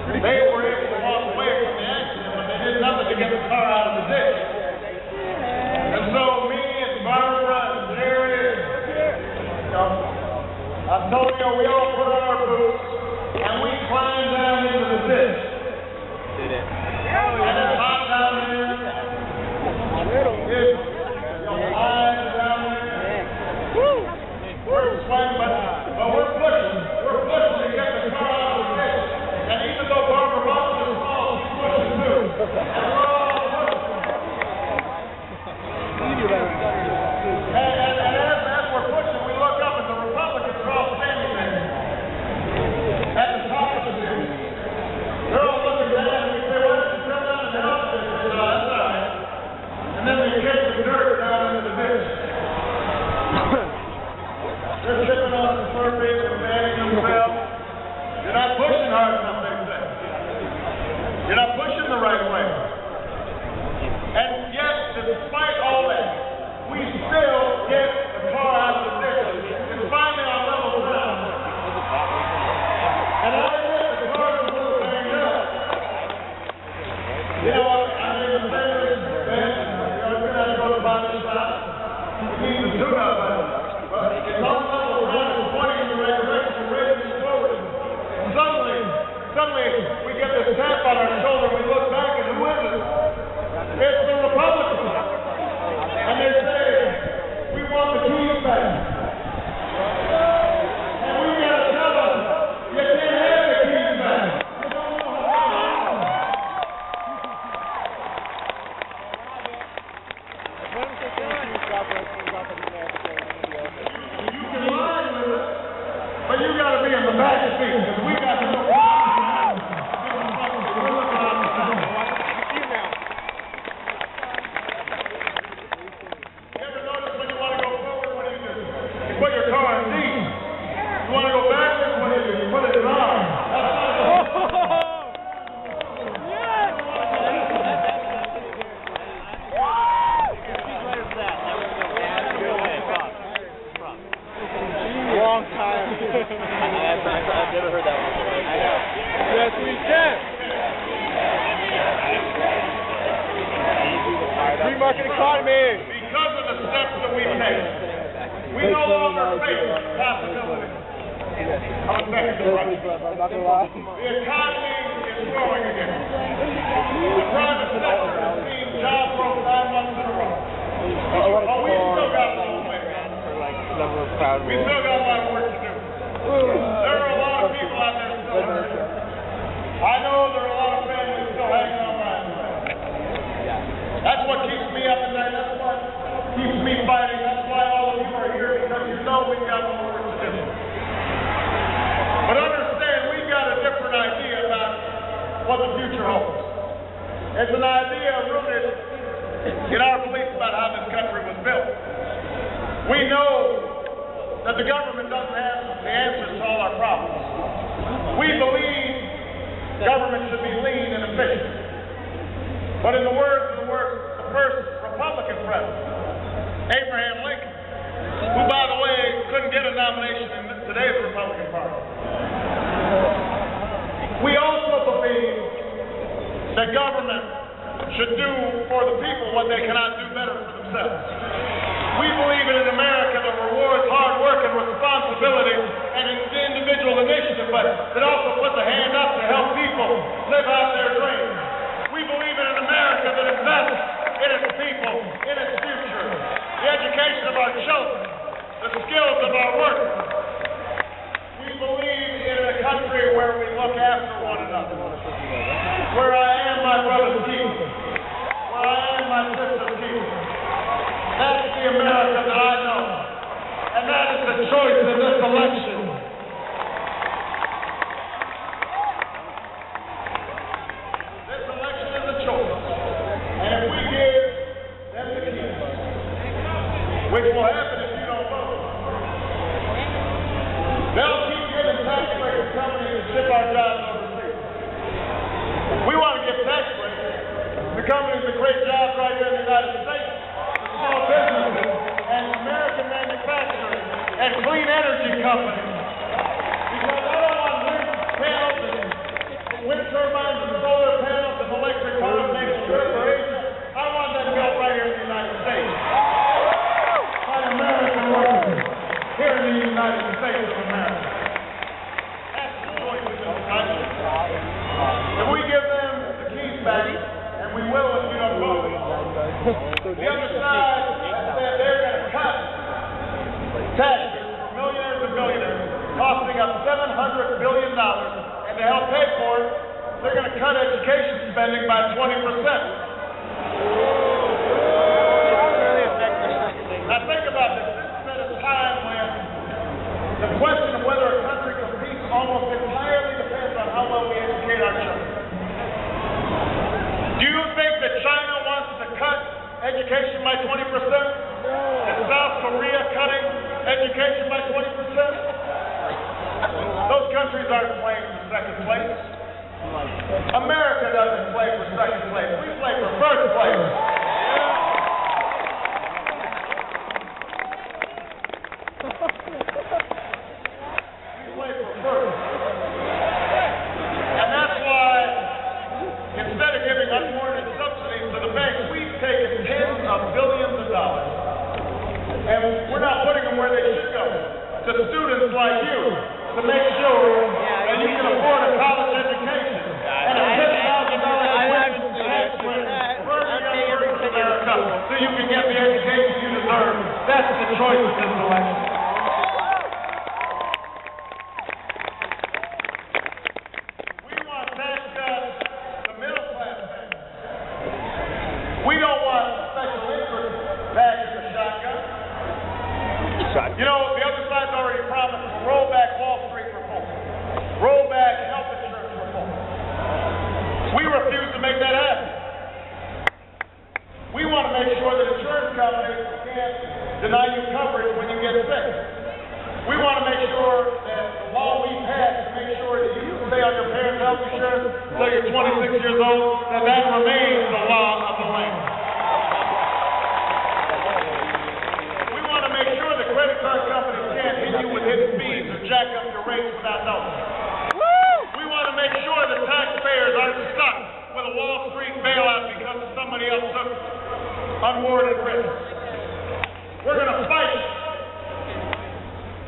They were able to walk away from the accident, but they did nothing to get the car out of the ditch. And so me and Barbara and Jerry, Antonio, we all put on our boots and we climbed down into the ditch. And it's hot down there. It's high down there. We're sweating, but we're pushing. We're pushing to get the car out of the ditch. And even though Barbara Boston is small, she's pushing too. And we're all pushing. And as we're pushing, we look up and the Republicans are all standing there at the top of the ditch. They're all looking down and we say, why don't you come down and help us? They say, no, that's all right. And then we kick the dirt down into the ditch. They're sitting on the surface and fanning themselves. You're not pushing hard enough, they say. You're not pushing the right way. And yet, despite all that, we still get the car out of the ditch. It's finally on level ground. And I admit the car's a little banged up. You know, I mean, the thing is, you're going to have to go to the body shop. You need to do that. But it's on level ground. It's pointing in the right direction. We're ready to move forward. And suddenly, we get this tap on our shoulder. We look back, and who is it? It's the Republicans. And they say, we want the keys back. And we got to tell them, you can't have the keys back. You can lie with us, but you got to be in the back of the seat, because we got to know. Put your car in D. You want to go backwards when you put it in R. Long time. I've never heard that one before. I know. Yes, we can. Free market economy. Because of the steps that we take, we no longer face the possibility of a second depression. The economy is growing again. The private sector has seen job growth 9 months in a row. Oh, we still got a little way. We still got a lot of work to do. There are a lot of people out there still hurting. I know there are a lot of families still hanging on by a thread. That's what keeps me up at night. That's what keeps me fighting. That's why all of you are here, because you know we've got more work to do. But understand, we've got a different idea about what the future holds. It's an idea rooted in our belief about how this country was built. We know that the government doesn't have the answers to all our problems. We believe government should be lean and efficient. But in the words of the first Republican president, Abraham Lincoln, who, by the way, couldn't get a nomination in today's Republican Party. We also believe that government should do for the people what they cannot do better for themselves. We believe in an America that rewards hard work and responsibility and individual initiative, but that also puts a hand up to help people live out their dreams. We believe in an America that invests in its people, in its future, the education of our children, the skills of our workers. We believe in a country where we look after one another, where I am my brother's keeper, where I am my sister's keeper. That's the America that I know, and that is the choice in this election. This election is a choice, and if we give them the keys, which will happen if you don't vote, they'll keep giving tax breaks companies to ship our jobs overseas. We want to give tax breaks to companies that create jobs right here in the United States, small businesses and American manufacturers and clean energy companies. And to help pay for it, they're going to cut education spending by 20%. Now think about this. This is at a time when the question of whether a country competes almost entirely depends on how well we educate our children. Do you think that China wants to cut education by 20%? Is South Korea cutting education by 20%? Those countries aren't playing for second place. America doesn't play for second place. We play for first place. We play for first. And that's why, instead of giving unwarranted subsidies to the banks, we've taken tens of billions of dollars. And we're not putting them where they should go. To students like you, to make sure that you can afford a college education and a $10,000 America, so you can get the education you deserve. That's the choice of this election. We want tax cuts to middle class families. We don't want special interest back as a shotgun. You know, the other side's already promised to roll back Wall Street reform, roll back health insurance reform. We refuse to make that happen. We want to make sure that insurance companies can't deny you coverage when you get sick. We want to make sure that the law we passed to make sure that you can stay on your parents' health insurance until you're 26 years old, that remains the law of the land. We want to make sure that credit card companies can't hit you with hidden fees or jack up your rates without notice. We want to make sure that taxpayers aren't stuck with a Wall Street bailout because somebody else took unwarranted risks. We're going to fight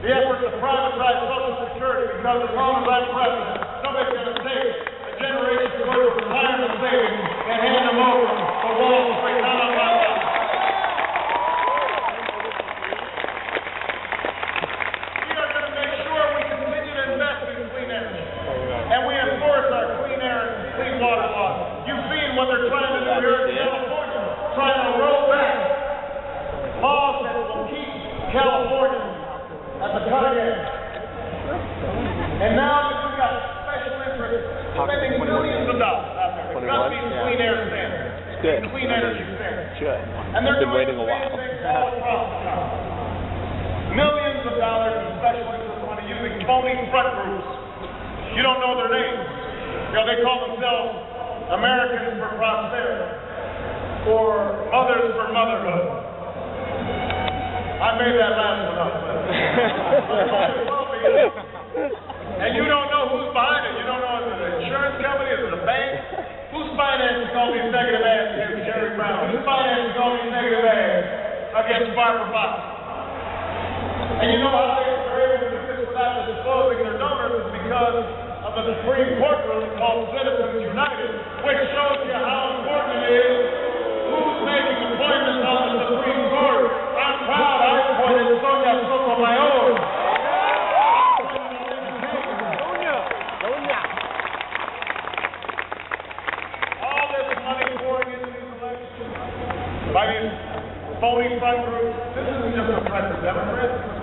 the effort to privatize Social Security because as long as I'm president, nobody's going to take a generation's worth of retirement savings and hand them over to Wall Street. Not on my watch. We are going to make sure we continue to invest in clean energy. And we enforce our clean air and clean water laws. You've seen what they're trying to do here in California, trying to roll back laws that will keep California at the cutting edge. And now that we've got special interests spending millions of dollars out there to cut these clean air standards, clean energy standards. And they're doing the same thing all across the country. Millions of dollars in special interest money using phony front groups. You don't know their names. You know, they call themselves Americans for Prosperity or Mothers for Motherhood. I made that last one up. And you don't know who's behind it. You don't know if it's an insurance company, is it a bank? Who's financing all these negative ads against Jerry Brown? Who's financing all these negative ads against Barbara Box? And you know how they're able to do this without disclosing their donors is because of the Supreme Court ruling called Citizens United, which shows you how important it is who's making appointments on the Supreme Court. I'm proud I appointed Sonia Sotomayor. All this money pouring into these elections by these phony front groups, this isn't just a threat to Democrats.